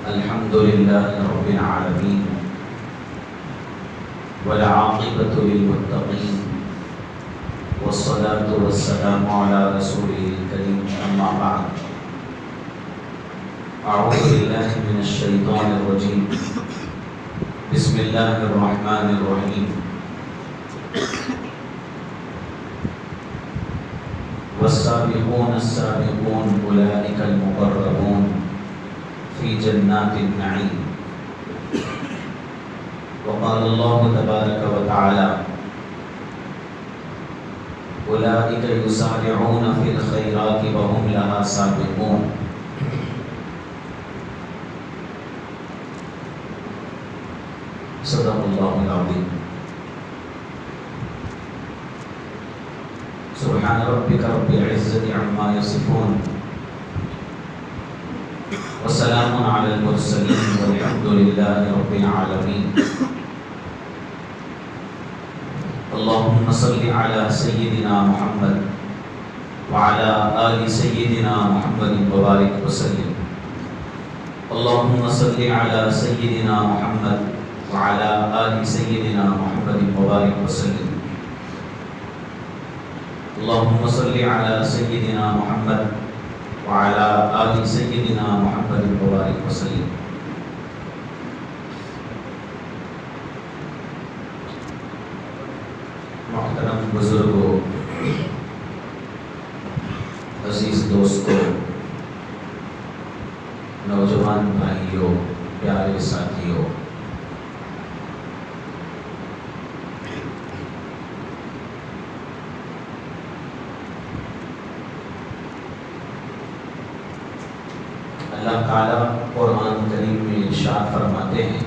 الحمد لله رب العالمين والعاقبة للمتقين والصلاة والسلام على رسوله الكريم أما بعد أعوذ بالله من الشيطان الرجيم بسم الله الرحمن الرحيم والسابقون السابقون أولئك المقربون في جنات النعيم وقال الله تبارك وتعالى أولئك يسارعون في الخيرات وهم لها سابقون صدق الله العظيم سبحان ربك رب العزة عما يصفون وسلام على المرسلين والحمد لله رب العالمين اللهم صل على سيدنا محمد وعلى آل سيدنا محمد وبارك وسلم اللهم صل على سيدنا محمد وعلى آل سيدنا محمد وبارك وسلم اللهم صل على سيدنا محمد وعلى آل سيدنا محمد وبارك وسلم محترم بزرگوں، عزیز دوستوں، نوجوان بھائیوں، پیارے ساتھیوں، اللہ تعالیٰ قرآن کریم میں ارشاد فرماتے ہیں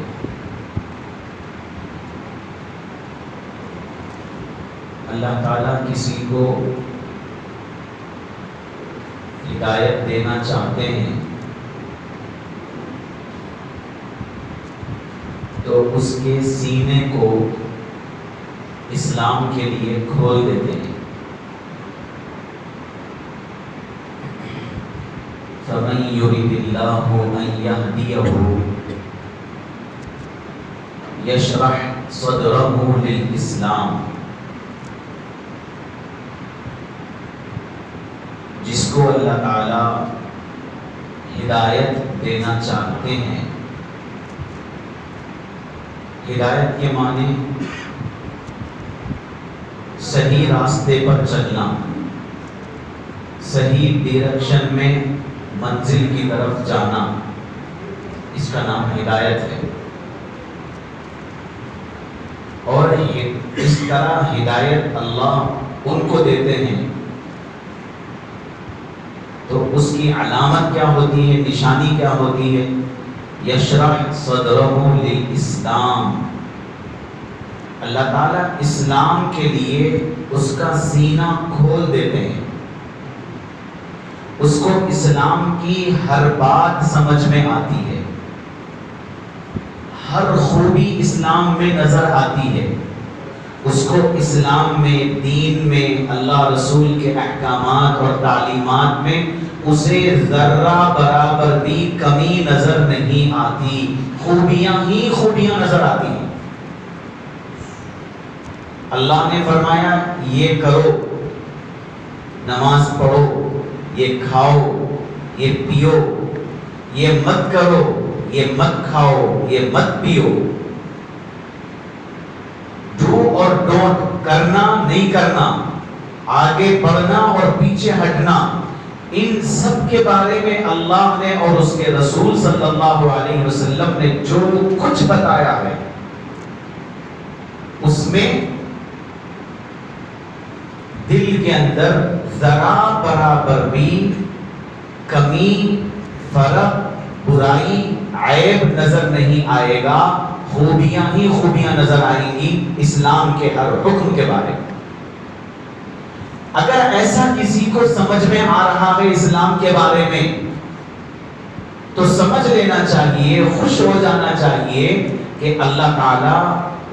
اللہ تعالیٰ کسی کو ہدایت دینا چاہتے ہیں تو اس کے سینے کو اسلام کے لیے کھول دیتے ہیں فَمَن يُرِدِ اللَّهُ أَن يَهْدِيَهُ يَشْرَحْ صَدْرَهُ لِلْإِسْلَامِ جس کو اللہ تعالیٰ ہدایت دینا چاہتے ہیں، ہدایت کے معنی صحیح راستے پر چلنا، صحیح ڈائریکشن میں منزل کی طرف جانا، اس کا نام ہدایت ہے۔ اور اس طرح ہدایت اللہ ان کو دیتے ہیں تو اس کی علامت کیا ہوتی ہے، نشانی کیا ہوتی ہے؟ یشرح صدرہ للاسلام، اللہ تعالیٰ اسلام کے لیے اس کا سینہ کھول دیتے ہیں، اس کو اسلام کی ہر بات سمجھ میں آتی ہے، ہر خوبی اسلام میں نظر آتی ہے، اس کو اسلام میں، دین میں، اللہ رسول کے احکامات اور تعلیمات میں اسے ذرہ برابر بھی کمی نظر نہیں آتی، خوبیاں ہی خوبیاں نظر آتی ہیں۔ اللہ نے فرمایا یہ کرو، نماز پڑھو، یہ کھاؤ، یہ پیو، یہ مت کرو، یہ مت کھاؤ، یہ مت پیو، ڈو اور ڈونٹ، کرنا نہیں کرنا، آگے بڑھنا اور پیچھے ہٹنا، ان سب کے بارے میں اللہ نے اور اس کے رسول صلی اللہ علیہ وسلم نے جو کچھ بتایا ہے اس میں دل کے اندر ذرا برابر بھی کمی، فرق، برائی، عیب نظر نہیں آئے گا، خوبیاں ہی خوبیاں نظر آئیں گی اسلام کے ہر حکم کے بارے میں۔ اگر ایسا کسی کو سمجھ میں آ رہا ہے اسلام کے بارے میں تو سمجھ لینا چاہیے، خوش ہو جانا چاہیے کہ اللہ تعالیٰ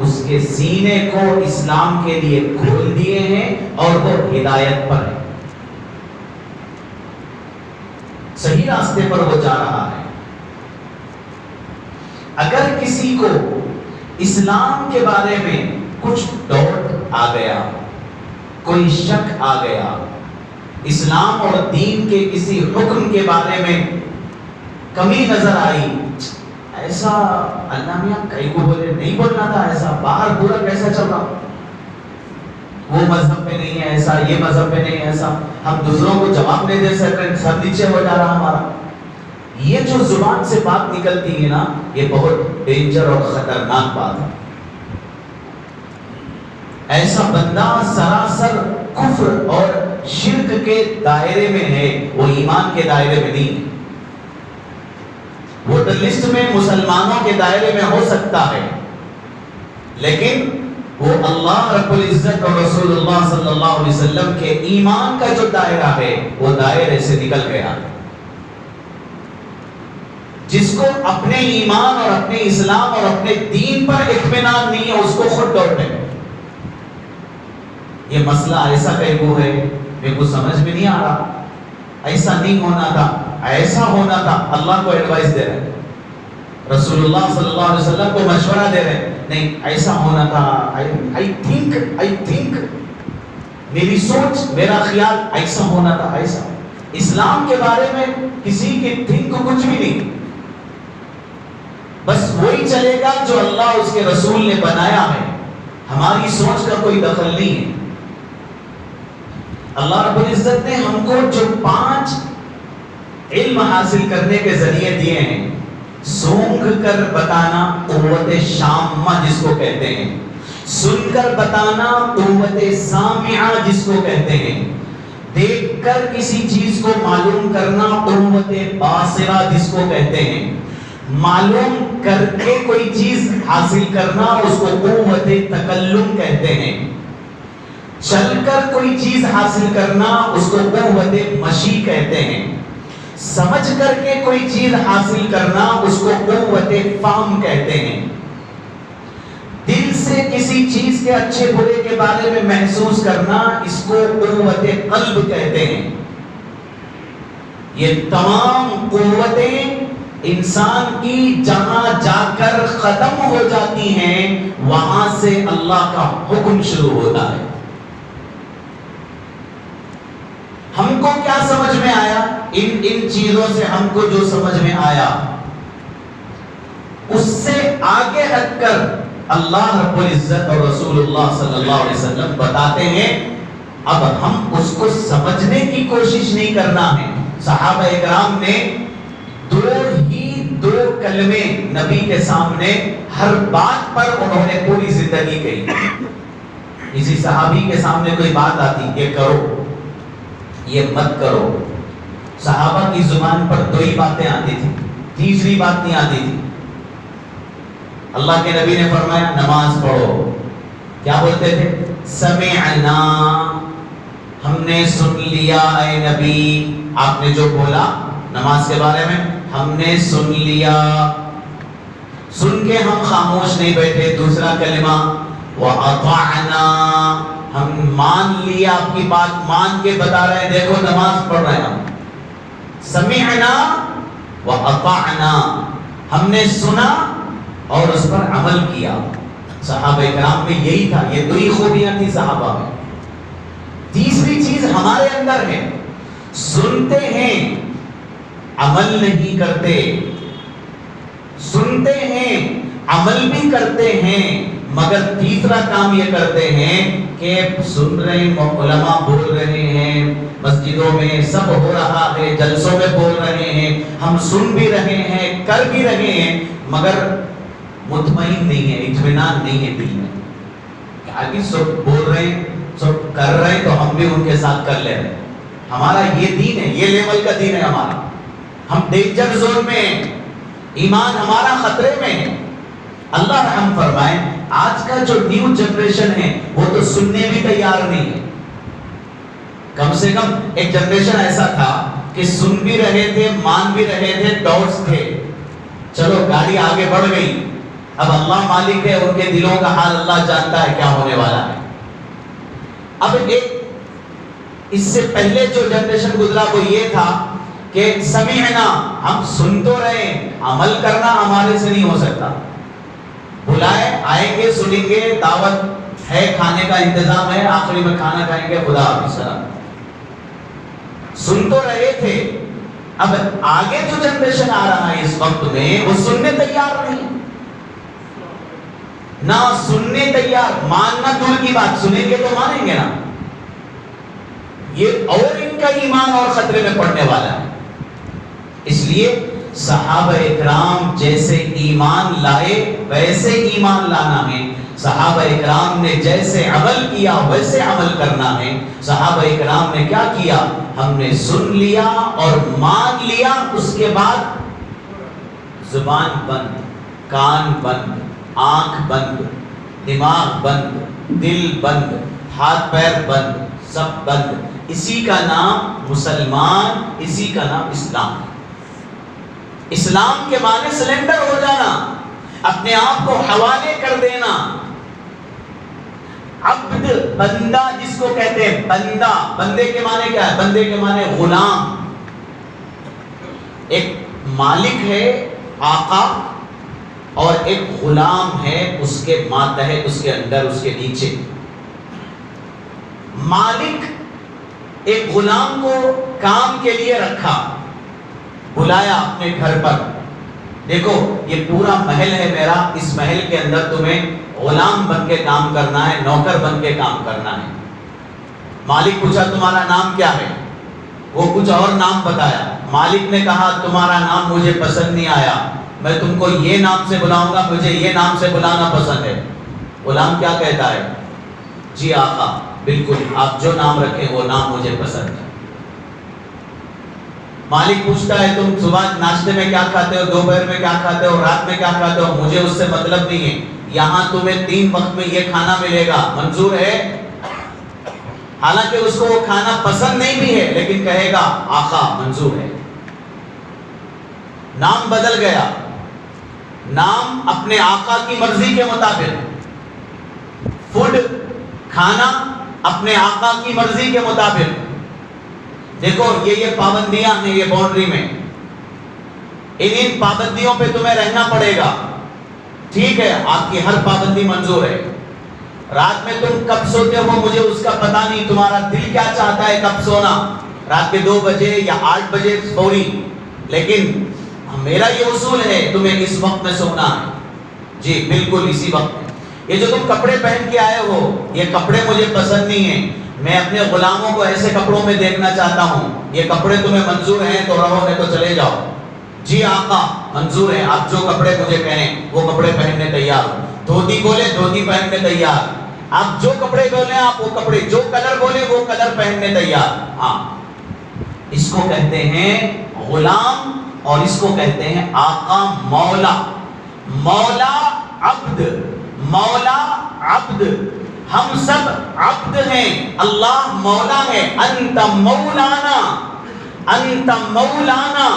اس کے سینے کو اسلام کے لیے کھول دیے ہیں اور وہ ہدایت پر ہے، صحیح راستے پر وہ جا رہا ہے۔ اگر کسی کو اسلام کے بارے میں کچھ ڈاؤٹ آ گیا، کوئی شک آ گیا، اسلام اور دین کے کسی حکم کے بارے میں کمی نظر آئی، ایسا اللہ میاں کئی کو بولے نہیں بولنا تھا، ایسا باہر پورا کیسا چل رہا، وہ مذہب پہ نہیں ہے ایسا، یہ مذہب پہ نہیں ہے ایسا، ہم دوسروں کو جواب نہیں دے سکتے، سر نیچے ہو جا رہا ہمارا، یہ جو زبان سے بات نکلتی ہے نا، یہ بہت ڈینجر اور خطرناک بات ہے۔ ایسا بندہ سراسر کفر اور شرک کے دائرے میں ہے، وہ ایمان کے دائرے میں نہیں ہے۔ وہ لسٹ میں مسلمانوں کے دائرے میں ہو سکتا ہے، لیکن وہ اللہ رب العزت اور رسول اللہ صلی اللہ علیہ وسلم کے ایمان کا جو دائرہ ہے وہ دائرے سے نکل گیا۔ جس کو اپنے ایمان اور اپنے اسلام اور اپنے دین پر اطمینان نہیں ہے، اس کو خود ڈاؤٹ ہے۔ یہ مسئلہ ایسا کیوں ہے، میرے کو سمجھ میں نہیں آ رہا، ایسا نہیں ہونا تھا، ایسا ہونا تھا۔ اللہ کو ایڈوائس دے رہے ہیں، رسول اللہ صلی اللہ علیہ وسلم کو مشورہ دے رہے ہیں، نہیں ایسا ہونا تھا، I think میری سوچ، میرا خیال ایسا ہونا تھا، ایسا۔ اسلام کے بارے میں کسی کی تھنک کچھ بھی نہیں، بس وہی چلے گا جو اللہ اس کے رسول نے بنایا ہے، ہماری سوچ کا کوئی دخل نہیں ہے۔ اللہ رب العزت نے ہم کو جو 5 علم حاصل کرنے کے ذریعے دیے ہیں، سونگ کر بتانا قوت شامہ جس کو کہتے ہیں، سن کر بتانا قوت سامعہ جس کو کہتے ہیں، دیکھ کر کسی چیز کو معلوم کرنا قوت باصرہ جس کو کہتے ہیں، معلوم کر کے کوئی چیز حاصل کرنا اس کو قوت تکلم کہتے ہیں، چل کر کوئی چیز حاصل کرنا اس کو قوت مشی کہتے ہیں، سمجھ کر کے کوئی چیز حاصل کرنا اس کو قوت فہم کہتے ہیں، دل سے کسی چیز کے اچھے برے کے بارے میں محسوس کرنا اس کو قوت قلب کہتے ہیں۔ یہ تمام قوتیں انسان کی جہاں جا کر ختم ہو جاتی ہیں، وہاں سے اللہ کا حکم شروع ہوتا ہے۔ ہم کو کیا سمجھ میں آیا؟ ان چیزوں سے ہم کو جو سمجھ میں آیا، اس سے آگے ہٹ کر اللہ رب العزت اور رسول اللہ صلی اللہ علیہ وسلم بتاتے ہیں، اب ہم اس کو سمجھنے کی کوشش نہیں کرنا ہے۔ صحابہ اکرام نے 2 کلمے نبی کے سامنے ہر بات پر انہوں نے پوری زندگی کہی۔ کسی صحابی کے سامنے کوئی بات آتی، یہ کرو، یہ مت کرو، صحابہ کی زبان پر 2 ہی باتیں آتی تھی، تیسری بات نہیں آتی تھی۔ اللہ کے نبی نے فرمایا نماز پڑھو، کیا بولتے تھے؟ سمعنا، ہم نے سن لیا اے نبی، آپ نے جو بولا نماز کے بارے میں ہم نے سن لیا۔ سن کے ہم خاموش نہیں بیٹھے۔ دوسرا کلمہ وَأَطَعْنَا، ہم مان لیا، آپ کی بات مان کے بتا رہے ہیں، دیکھو نماز پڑھ رہے ہیں ہم۔ سمعنا وَأَطَعْنَا، ہم نے سنا اور اس پر عمل کیا۔ صحابہ کرام میں یہی تھا، یہ 2 ہی خوبیاں تھی صحابہ میں۔ تیسری چیز ہمارے اندر ہے، سنتے ہیں عمل نہیں کرتے، سنتے ہیں عمل بھی کرتے ہیں، مگر تیسرا کام یہ کرتے ہیں کہ سن رہے ہیں، علماء بول رہے ہیں، مسجدوں میں سب ہو رہا ہے، جلسوں میں بول رہے ہیں، ہم سن بھی رہے ہیں، کر بھی رہے ہیں، مگر مطمئن نہیں ہے، اطمینان نہیں ہے دل میں کہ آگے سب بول رہے ہیں، سب کر رہے ہیں تو ہم بھی ان کے ساتھ کر لے رہے ہیں۔ ہمارا یہ دین ہے، یہ لیول کا دین ہے ہمارا، ہم ڈینجر زون میں ہیں، ایمان ہمارا خطرے میں ہے۔ اللہ رحم فرمائے، آج کا جو نیو جنریشن ہے وہ تو سننے بھی تیار نہیں ہے۔ کم سے کم ایک جنریشن ایسا تھا کہ سن بھی رہے تھے، مان بھی رہے تھے، ڈاؤٹس تھے، چلو گاڑی آگے بڑھ گئی، اب اللہ مالک ہے، ان کے دلوں کا حال اللہ جانتا ہے کیا ہونے والا ہے۔ اب ایک اس سے پہلے جو جنریشن گزرا وہ یہ تھا کہ سمعنا، ہم سن تو رہے، عمل کرنا ہمارے سے نہیں ہو سکتا. بلائے آئیں گے، سنیں گے، دعوت ہے، کھانے کا انتظام ہے، آخری میں کھانا کھائیں گے، خدا حافظ سلام. سن تو رہے تھے، اب آگے جو جنریشن آ رہا ہے اس وقت میں وہ سننے تیار نہیں، نہ سننے تیار، ماننا دور کی بات، سنیں گے تو مانیں گے نا. یہ اور ان کا ایمان اور خطرے میں پڑنے والا ہے. اس لیے صحابہ اکرام جیسے ایمان لائے ویسے ایمان لانا ہے. صحابہ اکرام نے جیسے عمل کیا ویسے عمل کرنا ہے. صحابہ اکرام نے کیا کیا؟ ہم نے سن لیا اور مان لیا، اس کے بعد زبان بند، کان بند، آنکھ بند، دماغ بند، دل بند، ہاتھ پیر بند، سب بند. اسی کا نام مسلمان، اسی کا نام اسلام. اسلام کے معنی سلنڈر ہو جانا، اپنے آپ کو حوالے کر دینا. عبد، بندہ جس کو کہتے ہیں، بندہ، بندے کے معنی کیا ہے؟ بندے کے معنی غلام. ایک مالک ہے آقا اور ایک غلام ہے اس کے ماتحت، اس کے اندر، اس کے نیچے. مالک ایک غلام کو کام کے لیے رکھا، بلایا اپنے گھر پر، دیکھو یہ پورا محل ہے میرا، اس محل کے اندر تمہیں غلام بن کے کام کرنا ہے، نوکر بن کے کام کرنا ہے. مالک پوچھا تمہارا نام کیا ہے؟ وہ کچھ اور نام بتایا. مالک نے کہا تمہارا نام مجھے پسند نہیں آیا، میں تم کو یہ نام سے بلاؤں گا، مجھے یہ نام سے بلانا پسند ہے. غلام کیا کہتا ہے؟ جی آقا بالکل، آپ جو نام رکھیں وہ نام مجھے پسند ہے. مالک پوچھتا ہے تم صبح ناشتے میں کیا کھاتے ہو، دوپہر میں کیا کھاتے ہو، رات میں کیا کھاتے ہو؟ مجھے اس سے مطلب نہیں ہے، یہاں تمہیں 3 وقت میں یہ کھانا ملے گا، منظور ہے؟ حالانکہ اس کو وہ کھانا پسند نہیں بھی ہے، لیکن کہے گا آقا منظور ہے. نام بدل گیا، نام اپنے آقا کی مرضی کے مطابق، فوڈ، کھانا اپنے آقا کی مرضی کے مطابق. دیکھو یہ پابندیاں ہیں، یہ باؤنڈری میں، ان پابندیوں پہ تمہیں رہنا پڑے گا. ٹھیک ہے، آپ کی ہر پابندی منظور ہے. رات میں تم کب سوتے ہو مجھے اس کا پتہ نہیں، تمہارا دل کیا چاہتا ہے کب سونا، رات کے 2 بجے یا 8 بجے فوری، لیکن میرا یہ اصول ہے تمہیں اس وقت میں سونا ہے. جی بالکل اسی وقت میں. یہ جو تم کپڑے پہن کے آئے ہو یہ کپڑے مجھے پسند نہیں ہیں، میں اپنے غلاموں کو ایسے کپڑوں میں دیکھنا چاہتا ہوں. یہ کپڑے تمہیں منظور ہیں تو رہو، نہیں تو چلے جاؤ. جی آقا منظور ہے، آپ جو کپڑے مجھے کہیں وہ کپڑے پہننے تیار ہوں. دھوتی بولے دھوتی پہننے تیار، آپ جو کپڑے بولیں آپ وہ کپڑے، جو کلر بولے وہ کلر پہننے تیار. ہاں، اس کو کہتے ہیں غلام اور اس کو کہتے ہیں آقا مولا. مولا عبد، مولا عبد، ہم سب عبد ہیں، اللہ مولا ہے. انت مولانا، انت مولانا،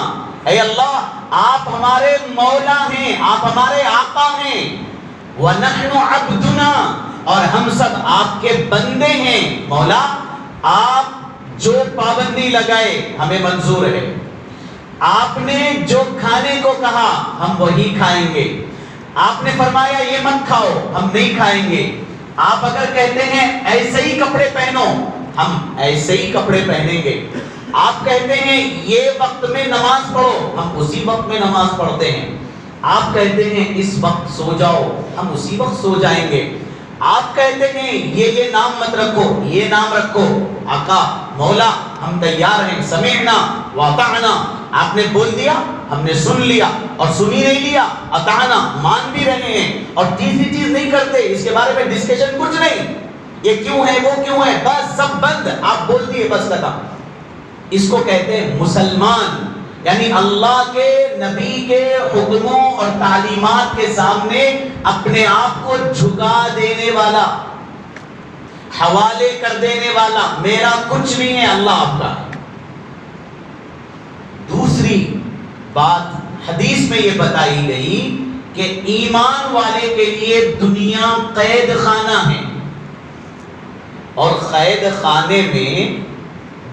اے اللہ آپ ہمارے مولا ہیں، آپ ہمارے آقا ہیں. وَنَحْنُ عَبْدُنَا، اور ہم سب آپ کے بندے ہیں. مولا آپ جو پابندی لگائے ہمیں منظور ہے، آپ نے جو کھانے کو کہا ہم وہی کھائیں گے. آپ نے فرمایا یہ مت کھاؤ، ہم نہیں کھائیں گے. آپ اگر کہتے ہیں ایسے ہی کپڑے پہنو، ہم ایسے ہی کپڑے پہنیں گے. آپ کہتے ہیں یہ وقت میں نماز پڑھو، ہم اسی وقت میں نماز پڑھتے ہیں. آپ کہتے ہیں اس وقت سو جاؤ، ہم اسی وقت سو جائیں گے. آپ کہتے ہیں یہ نام مت رکھو، یہ نام رکھو. آقا مولا ہم تیار ہیں، سمعنا واطعنا. آپ نے بول دیا ہم نے سن لیا، اور سن ہی نہیں لیا اطعنا، مان بھی رہے ہیں. اور تیسری چیز نہیں کرتے، اس کے بارے میں ڈسکشن کچھ نہیں، یہ کیوں ہے وہ کیوں ہے، بس سب بند، آپ بول دیے بس ختم. اس کو کہتے ہیں مسلمان، یعنی اللہ کے نبی کے حکموں اور تعلیمات کے سامنے اپنے آپ کو جھکا دینے والا، حوالے کر دینے والا. میرا کچھ نہیں ہے، اللہ آپ کا. دوسری بات حدیث میں یہ بتائی گئی کہ ایمان والے کے لیے دنیا قید خانہ ہے، اور قید خانے میں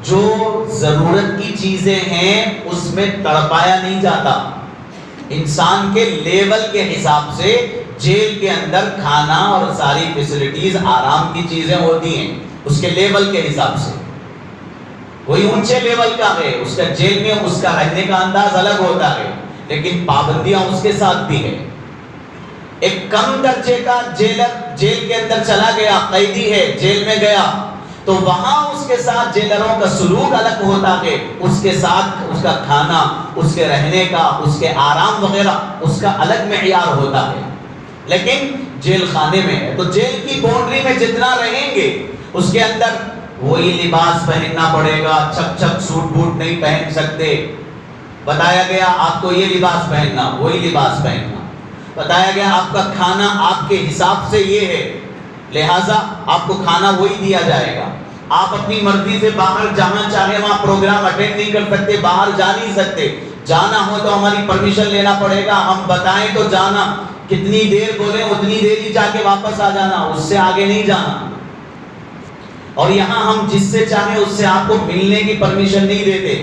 جو ضرورت کی چیزیں ہیں اس میں تڑپایا نہیں جاتا. انسان کے لیول کے حساب سے جیل کے اندر کھانا اور ساری فیسلٹیز آرام کی چیزیں ہوتی ہیں اس کے لیول کے حساب سے. کوئی اونچے لیول کا ہے, اس کا جیل میں اس کا رہنے کا انداز الگ ہوتا ہے, لیکن پابندیاں اس کے ساتھ بھی ہے. ایک کم درجے کا جیلر جیل کے اندر چلا گیا, قیدی ہے, جیل میں گیا, تو وہاں اس کے ساتھ جیلروں کا سلوک الگ ہوتا ہے. اس کے ساتھ اس کا کھانا, اس کے رہنے کا, اس کے آرام وغیرہ اس کا الگ معیار ہوتا ہے. لیکن جیل خانے میں ہے تو جیل کی باؤنڈری میں جتنا رہیں گے اس کے اندر وہی لباس پہننا پڑے گا. چھک چھک سوٹ بوٹ نہیں پہن سکتے. بتایا گیا آپ کو یہ لباس پہننا, وہی لباس پہننا. بتایا گیا آپ کا کھانا آپ کے حساب سے یہ ہے, لہٰذا آپ کو کھانا وہی دیا جائے گا. آپ اپنی مرضی سے باہر جہاں چاہے وہاں پروگرام اٹینڈ نہیں کر سکتے, باہر جا نہیں سکتے. جانا ہو تو ہماری پرمیشن لینا پڑے گا, ہم بتائیں تو جانا, کتنی دیر بولیں اتنی دیر ہی جا کے واپس آ جانا, اس سے آگے نہیں جانا. اور یہاں ہم جس سے چاہیں اس سے آپ کو ملنے کی پرمیشن نہیں دیتے.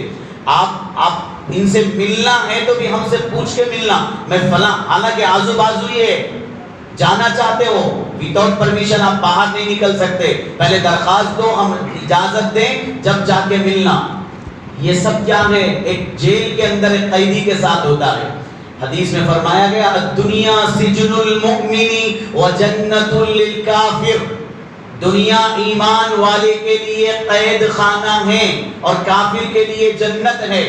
آپ ان سے ملنا ہے تو بھی ہم سے پوچھ کے ملنا, میں فلاں, حالانکہ آزو بازو ہی ہے, جانا چاہتے ہو وداؤٹ پرمیشن آپ باہر نہیں نکل سکتے, پہلے درخواست دو, ہم اجازت دیں, جب جا کے ملنا. یہ سب کیا ہے, ایک جیل کے اندر ایک قیدی کے ساتھ ہوتا ہے. حدیث میں فرمایا گیا الدنیا سجن المؤمن وجنت للکافر. دنیا ایمان والے کے لیے قید خانہ ہے اور کافر کے لیے جنت ہے.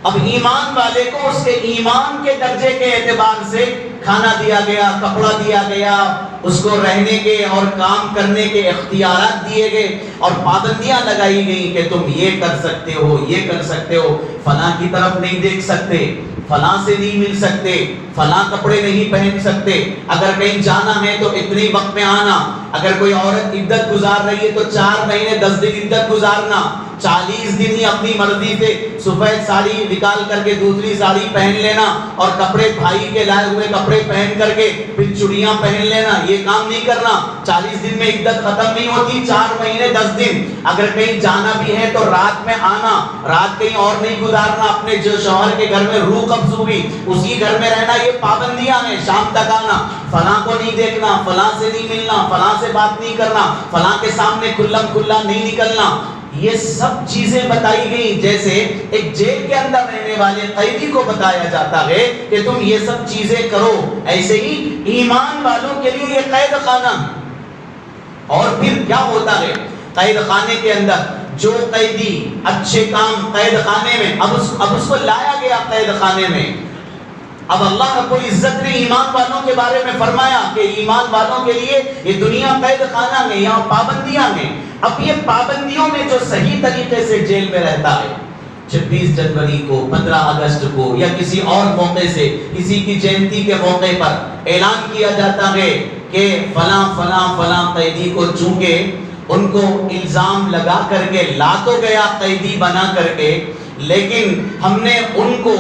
اب ایمان والے کو اس کے ایمان کے درجے کے اعتبار سے کھانا دیا گیا, کپڑا دیا گیا, اس کو رہنے کے اور کام کرنے کے اختیارات دیے گئے, اور پابندیاں لگائی گئیں کہ تم یہ کر سکتے ہو, یہ کر سکتے ہو, فلاں کی طرف نہیں دیکھ سکتے, فلاں سے نہیں مل سکتے, فلاں کپڑے نہیں پہن سکتے, اگر کہیں جانا ہے تو اتنے وقت میں آنا, اگر کوئی عورت عدت گزار رہی ہے تو 4 مہینے 10 دن عدت گزارنا, 40 دن ہی اپنی مرضی سے سفید ساڑی نکال کر کے دوسری ساڑی پہن لینا, اور کپڑے بھائی کے لائے ہوئے کپڑے پہن کر کے پھر چوڑیاں پہن لینا, یہ کام نہیں کرنا. 40 دن میں عدت ختم نہیں ہوتی, 4 مہینے 10 دن. اگر کہیں جانا بھی ہے تو رات میں آنا, رات کہیں اور نہیں گزارنا, اپنے جو شوہر کے گھر میں روح قبض ہوئی اسی گھر میں رہنا. یہ پابندیاں ہیں. شام تک آنا, فلاں کو نہیں دیکھنا, فلاں سے نہیں ملنا, فلاں سے بات نہیں کرنا, فلاں کے سامنے کھلم کھلا نہیں نکلنا. یہ سب چیزیں بتائی گئی جیسے ایک جیل کے اندر رہنے والے قیدی کو بتایا جاتا ہے کہ تم یہ سب چیزیں کرو, ایسے ہی ایمان والوں کے لیے یہ قید خانہ. اور پھر کیا ہوتا ہے قید خانے کے اندر, جو قیدی اچھے کام قید خانے میں, اب اس کو لایا گیا قید خانے میں. اب اللہ رب العزت نے ایمان والوں کے بارے میں فرمایا کہ ایمان والوں کے لیے یہ دنیا قید خانہ میں, یہاں پابندیاں ہیں. اب یہ پابندیوں میں جو صحیح طریقے سے جیل میں رہتا ہے, 26 جنوری کو, 15 اگست کو, یا کسی اور موقع سے, کسی کی جینتی کے موقع پر اعلان کیا جاتا ہے کہ فلاں فلاں فلاں قیدی کو, چونکہ ان کو الزام لگا کر کے لا تو گیا قیدی بنا کر کے, لیکن ہم نے ان کو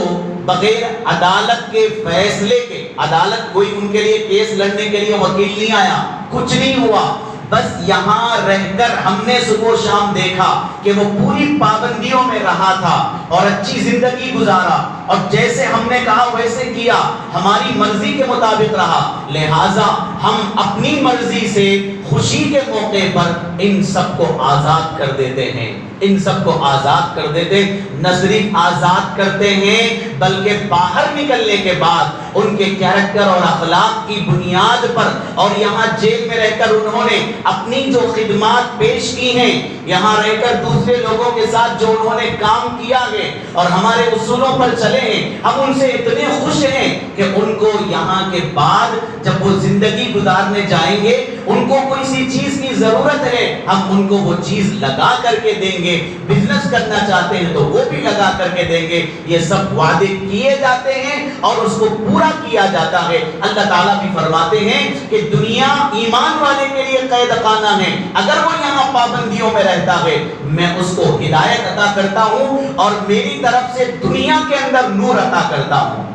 بغیر عدالت کے فیصلے کے, عدالت کوئی ان کے لیے کیس لڑنے کے لیے وکیل نہیں آیا, کچھ نہیں ہوا, بس یہاں رہ کر ہم نے صبح و شام دیکھا کہ وہ پوری پابندیوں میں رہا تھا اور اچھی زندگی گزارا, اور جیسے ہم نے کہا ویسے کیا, ہماری مرضی کے مطابق رہا. لہٰذا ہم اپنی مرضی سے خوشی کے موقع پر ان سب کو آزاد کر دیتے ہیں, ان سب کو آزاد کر دیتے. نہ صرف آزاد کرتے ہیں بلکہ باہر نکلنے کے بعد ان کے کیریکٹر اور اخلاق کی بنیاد پر, اور یہاں جیل میں رہ کر انہوں نے اپنی جو خدمات پیش کی ہیں, یہاں رہ کر دوسرے لوگوں کے ساتھ جو انہوں نے کام کیا ہے اور ہمارے اصولوں پر چلے ہیں, ہم ان سے اتنے خوش ہیں کہ ان کو یہاں کے بعد جب وہ زندگی گزارنے جائیں گے, ان کو کوئی سی چیز کی ضرورت ہے, ہم ان کو وہ چیز لگا کر کے دیں گے. بزنس کرنا چاہتے ہیں تو وہ بھی لگا کر کے دیں گے. یہ سب وعدے کیے جاتے ہیں اور اس کو پورا کیا جاتا ہے. اللہ تعالیٰ بھی فرماتے ہیں کہ دنیا ایمان والے کے لیے قید خانہ ہے, اگر وہ یہاں پابندیوں میں رہتا ہے میں اس کو ہدایت عطا کرتا ہوں اور میری طرف سے دنیا کے اندر نور عطا کرتا ہوں.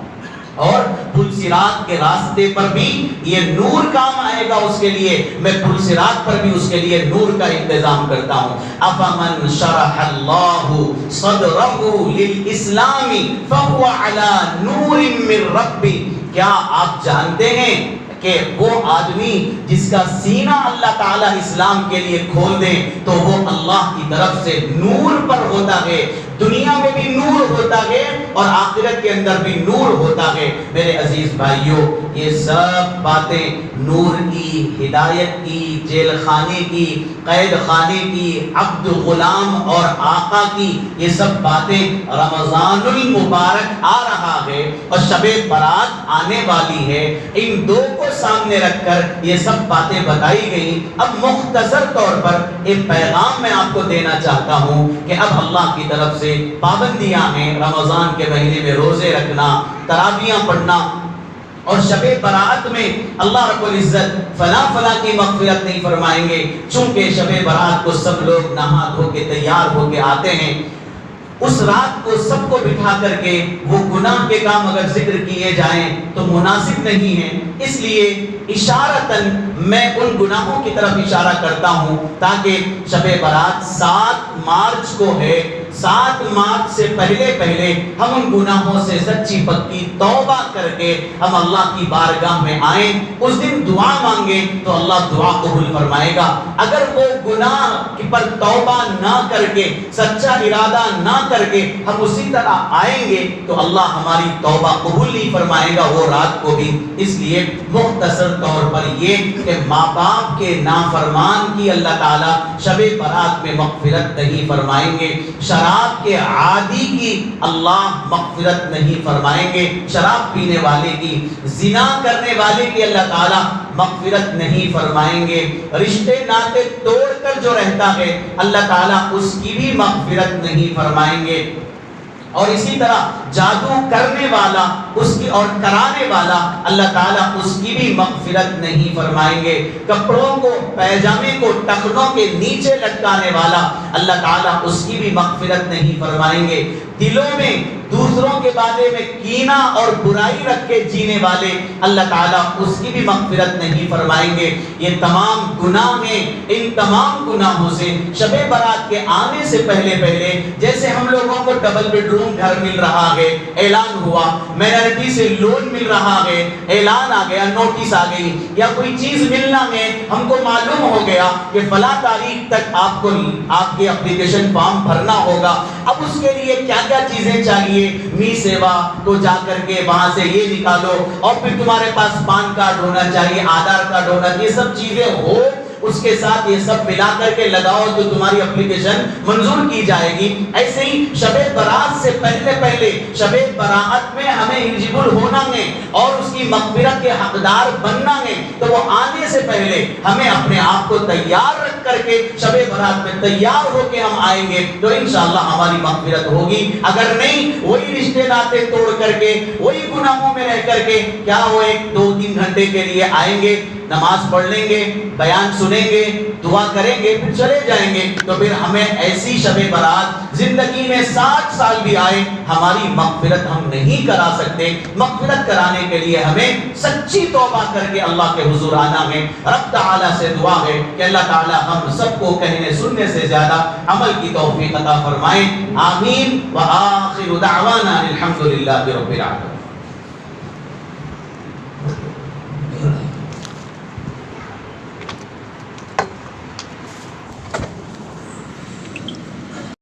اور پل صراط کے راستے پر بھی یہ نور کام آئے گا اس کے لیے، میں پل صراط پر بھی اس کے لیے نور کا انتظام کرتا ہوں۔ افمن شرح اللہ صدرہ للاسلام فہو علی نور من ربی، کیا آپ جانتے ہیں کہ وہ آدمی جس کا سینہ اللہ تعالیٰ اسلام کے لیے کھول دیں تو وہ اللہ کی طرف سے نور پر ہوتا ہے، دنیا میں بھی نور ہوتا ہے اور آخرت کے اندر بھی نور ہوتا ہے۔ میرے عزیز بھائیوں، یہ سب باتیں نور کی، ہدایت کی، جیل خانے کی، قید خانے کی، عبد غلام اور آقا کی، یہ سب باتیں رمضان المبارک آ رہا ہے اور شب برات آنے والی ہے، ان دو کو سامنے رکھ کر یہ سب باتیں بتائی گئی۔ اب مختصر طور پر ایک پیغام میں آپ کو دینا چاہتا ہوں کہ اب اللہ کی طرف سے پابندیاں ہیں، رمضان کے مہینے میں روزے رکھنا، تراویحاں پڑھنا، اور شب برات میں اللہ رب العزت فلاں کی مغفرت نہیں فرمائیں گے، چونکہ شب برات کو سب لوگ نہا دھو کے تیار ہو کے آتے ہیں، اس رات کو سب کو بٹھا کر کے وہ گناہ کے کام اگر ذکر کیے جائیں تو مناسب نہیں ہے، اس لیے اشارتاً میں ان گناہوں کی طرف اشارہ کرتا ہوں تاکہ شب برات 7 مارچ کو ہے، 7 مارچ سے پہلے ہم ان گناہوں سے سچی پکی توبہ کر کے ہم اللہ کی بارگاہ میں آئیں، اس دن دعا مانگیں تو اللہ دعا قبول فرمائے گا۔ اگر وہ گناہ پر توبہ نہ کر کے، سچا ارادہ نہ کر کے ہم اسی طرح آئیں گے تو اللہ ہماری توبہ قبول نہیں فرمائے گا وہ رات کو بھی۔ اس لیے مختصر طور پر یہ کہ ماں باپ کے نافرمان کی اللہ تعالیٰ شب برات میں مغفرت نہیں فرمائیں گے، شراب کے عادی کی اللہ مغفرت نہیں فرمائیں گے، شراب پینے والے کی، زنا کرنے والے کی اللہ تعالیٰ مغفرت نہیں فرمائیں گے، رشتے ناطے توڑ کر جو رہتا ہے اللہ تعالیٰ اس کی بھی مغفرت نہیں فرمائیں گے، اور اسی طرح جادو کرنے والا اس کی اور کرانے والا اللہ تعالیٰ اس کی بھی مغفرت نہیں فرمائیں گے، کپڑوں کو، پیجامے کو ٹخنوں کے نیچے لٹکانے والا اللہ تعالیٰ اس کی بھی مغفرت نہیں فرمائیں گے، دلوں میں دوسروں کے بارے میں کینہ اور برائی رکھ کے جینے والے اللہ تعالیٰ اس کی بھی مغفرت نہیں فرمائیں گے۔ یہ تمام گناہ ہیں، ان تمام گناہوں سے شب برات کے آنے سے پہلے جیسے ہم لوگوں کو ڈبل بیڈ روم گھر مل رہا ہے، اعلان ہوا، مینارٹی سے لون مل رہا ہے، اعلان آ گیا، نوٹس آ گئی، یا کوئی چیز ملنا ہے، ہم کو معلوم ہو گیا کہ فلاں تاریخ تک آپ کو آپ کے اپلیکیشن فارم بھرنا ہوگا، اب اس کے لیے کیا کیا چیزیں چاہیے، می سیوا کو جا کر کے وہاں سے یہ نکالو، اور پھر تمہارے پاس پان کارڈ ہونا چاہیے، آدھار کارڈ ہونا چاہیے، یہ سب چیزیں ہو، اس کے ساتھ یہ سب ملا کر کے لگاؤ تو تمہاری اپلیکیشن منظور کی جائے گی۔ ایسے ہی شب برات سے پہلے شب برات میں ہمیں ایلیجبل ہونا ہے اور اس کی مغفرت کے حقدار بننا ہے، تو وہ آنے سے پہلے ہمیں اپنے آپ کو تیار رکھ کر کے شب برات میں تیار ہو کے ہم آئیں گے تو انشاءاللہ ہماری مغفرت ہوگی۔ اگر نہیں، وہی رشتے ناطے توڑ کر کے، وہی گناہوں میں رہ کر کے کیا وہ 1-2-3 گھنٹے کے لیے آئیں گے، نماز پڑھ لیں گے، بیان سنیں گے، دعا کریں گے، پھر چلے جائیں گے، تو پھر ہمیں ایسی شب برات زندگی میں 60 سال بھی آئے ہماری مغفرت ہم نہیں کرا سکتے۔ مغفرت کرانے کے لیے ہمیں سچی توبہ کر کے اللہ کے حضور آنا ہے۔ رب تعالیٰ سے دعا ہے کہ اللہ تعالیٰ ہم سب کو کہنے سننے سے زیادہ عمل کی توفیق عطا فرمائیں۔ آمین۔ وآخر دعوانا الحمدللہ رب العالمین۔